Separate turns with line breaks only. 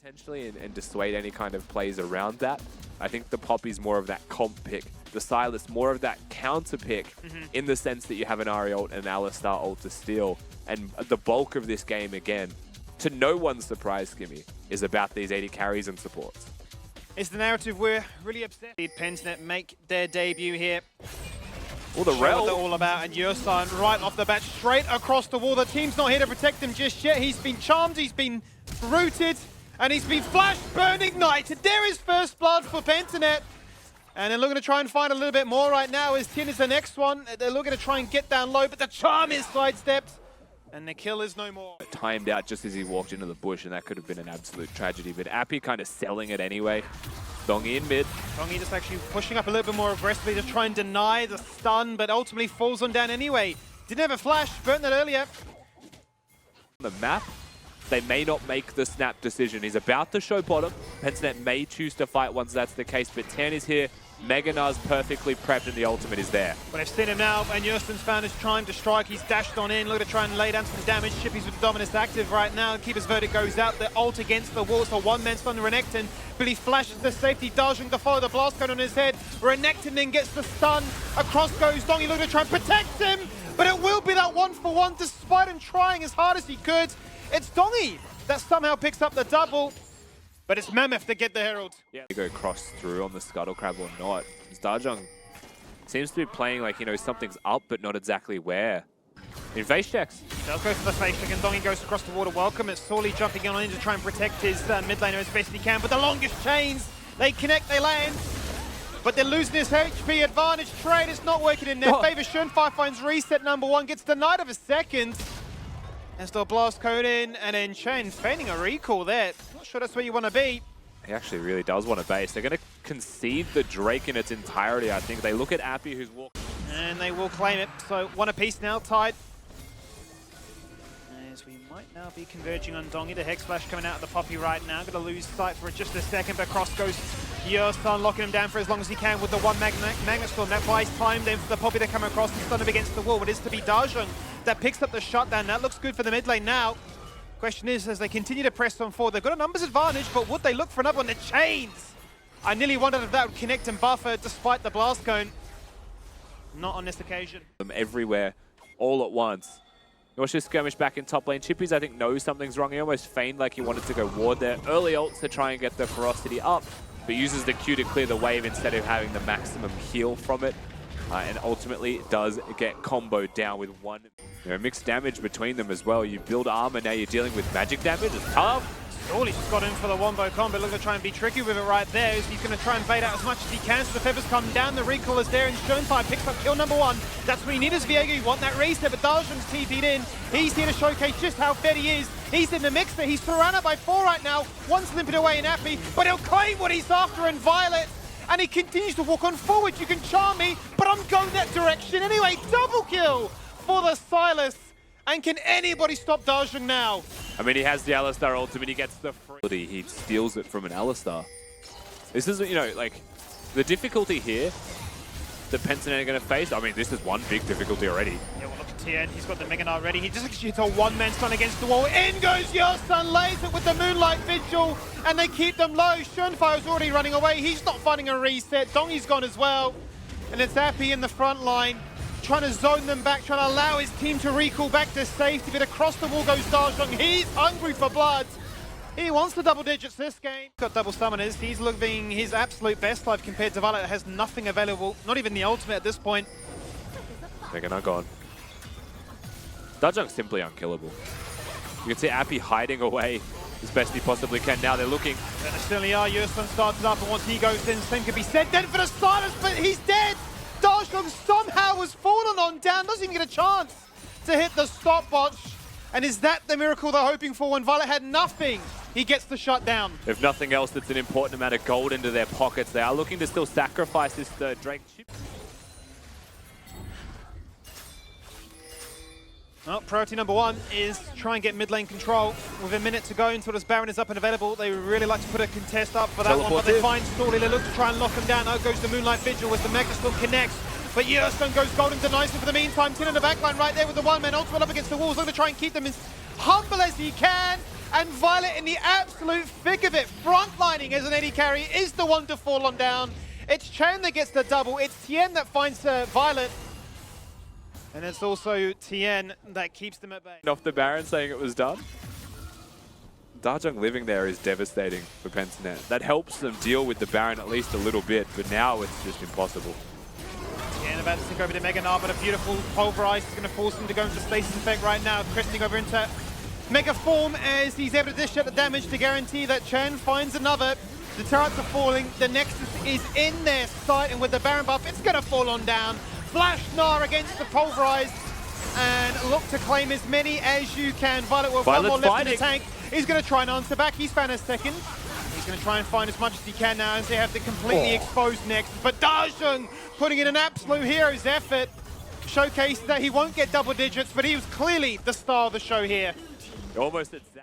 potentially and dissuade any kind of plays around that. I think the Poppy's more of that comp pick. The Silas more of that counter pick in the sense that you have an Ahri ult and an Alistar ult to steal. And the bulk of this game, again, to no one's surprise, Skimmy, is about these 80 carries and supports.
It's the narrative we're really upset. Pensnet make their debut here.
Well, the
What
Rel.
they're all about, and Yursan right off the bat, straight across the wall. The team's not here to protect him just yet. He's been charmed, he's been rooted, and he's been flash burn ignited. There is first blood for Pensnet. And they're looking to try and find a little bit more right now as Thien is the next one. They're looking to try and get down low, but the charm is sidestepped. And the kill is no more.
Timed out just as he walked into the bush, and that could have been an absolute tragedy. But Apii kind of selling it anyway. DONGGY in mid.
DONGGY just actually pushing up a little bit more aggressively to try and deny the stun, but ultimately falls on down anyway. Didn't have a flash, burnt that earlier.
The map, they may not make the snap decision. He's about to show bottom. Pensnet may choose to fight once that's the case, but Thien is here. Meganar's perfectly prepped and the ultimate is there.
But they've seen him now, and Yursan's found his time to strike. He's dashed on in, looking to try and lay down some damage. Chippys with the Dominus active right now. Keeper's verdict goes out. The ult against the wall, so one-man stun Renekton. But he flashes the safety. DaJeung to follow the blast cone on his head. Renekton then gets the stun. Across goes DONGGY, looking to try and protect him. But it will be that 1-for-1, despite him trying as hard as he could. It's DONGGY that somehow picks up the double. But it's MAMMOTH to get the Herald.
Yeah, you go cross through on the Scuttle Crab or not. DaJeung seems to be playing like, you know, something's up, but not exactly where. In face checks.
They'll go for the face check, and DONGGY goes across the water. Welcome. It's Souli jumping on in to try and protect his mid laner as best he can. But the longest chains, they connect, they land. But they're losing this HP advantage. Trade is not working in their favor. Shernfire finds reset #1, gets denied of a second. And still blast code in, and then Chayon feigning a recall there. Not sure that's where you want to be.
He actually really does want a base. They're going to concede the Drake in its entirety, I think. They look at Apii, who's walking.
And they will claim it. So one apiece now, tied. As we might now be converging on DONGGY. The Hexflash coming out of the Poppy right now. Going to lose sight for just a second, but cross goes Yursan, locking him down for as long as he can with the one Magnet Storm. That buys time then for the Poppy to come across and stun him against the wall. It is to be DaJeung that picks up the shutdown. That looks good for the mid lane now. Question is, as they continue to press on forward, they've got a numbers advantage, but would they look for another one? The chains! I nearly wondered if that would connect and buffer despite the blast cone. Not on this occasion.
Them everywhere, all at once. Watch this skirmish back in top lane. Chippys, I think, knows something's wrong. He almost feigned like he wanted to go ward there. Early ults to try and get the ferocity up, but uses the Q to clear the wave instead of having the maximum heal from it. And ultimately does get comboed down with one. You know, mixed damage between them as well. You build armor, now you're dealing with magic damage. It's tough.
Sauli's got in for the wombo combo. Looking to try and be tricky with it right there. He's going to try and bait out as much as he can. So the feathers come down. The recall is there, and Shernfire picks up kill #1. That's what you need as Viego. You want that reset, but DaJeung's TP'd in. He's here to showcase just how fed he is. He's in the mix there. He's surrounded by 4 right now. One's limping away in Apii, but he'll claim what he's after in Violet. And he continues to walk on forward. You can charm me, but I'm going that direction anyway. Double kill for the Silas. And can anybody stop DaJeung now?
I mean, he has the Alistar ultimate. He gets the free. He steals it from an Alistar. This is, you know, like, the difficulty here that Pensnet are going to face. I mean, this is one big difficulty already.
Yeah, well, look at Thien. He's got the Meganar ready. He just shoots a one-man stun against the wall. In goes Yursan, lays it with the Moonlight Vigil, and they keep them low. Shernfire's already running away. He's not finding a reset. DONGGY's gone as well. And it's Apii in the front line, trying to zone them back, trying to allow his team to recall back to safety. But across the wall goes DaJeung. He's hungry for blood. He wants the double digits this game. Got double summoners. He's looking his absolute best life compared to Violet. Has nothing available, not even the ultimate at this point.
They're gone. DaJeung's simply unkillable. You can see Apii hiding away as best he possibly can. Now they're looking.
And they certainly are. Yursan starts it up, and once he goes in, same could be said. Then for the Silence, but he's dead. DaJeung somehow has fallen on down. Doesn't even get a chance to hit the stopwatch. And is that the miracle they're hoping for when Violet had nothing? He gets the shutdown.
If nothing else, that's an important amount of gold into their pockets. They are looking to still sacrifice this Drake chip.
Well, priority #1 is try and get mid lane control. With a minute to go until this Baron is up and available, they would really like to put a contest up for that one, but they find Souli. They look to try and lock him down. Out goes the Moonlight Vigil as the Magnet Storm connects. But Yursan goes golden, denies him for the meantime. Thien in the backline right there with the one-man ultimate up against the walls. Looking to try and keep them as humble as he can. And Violet in the absolute thick of it, frontlining as an AD carry, is the one to fall on down. It's Chayon that gets the double. It's Thien that finds Violet. And it's also Thien that keeps them at bay.
Off the Baron saying it was done. DaJeung living there is devastating for Pentanet. That helps them deal with the Baron at least a little bit, but now it's just impossible.
Thien about to stick over to Mega Gnar, but a beautiful Pulverize is going to force him to go into Stasis Effect right now. Cresting over into Mega Form as he's able to dish out the damage to guarantee that Chayon finds another. The turrets are falling, the Nexus is in their sight, and with the Baron buff, it's going to fall on down. Flash Gnar against the Pulverize, and look to claim as many as you can. Violet with one more left in the tank. He's going to try and answer back. He's found a second. He's going to try and find as much as he can now as they have to completely expose Nexus. But DaJeung putting in an absolute hero's effort. Showcased that he won't get double digits, but he was clearly the star of the show here.
Almost at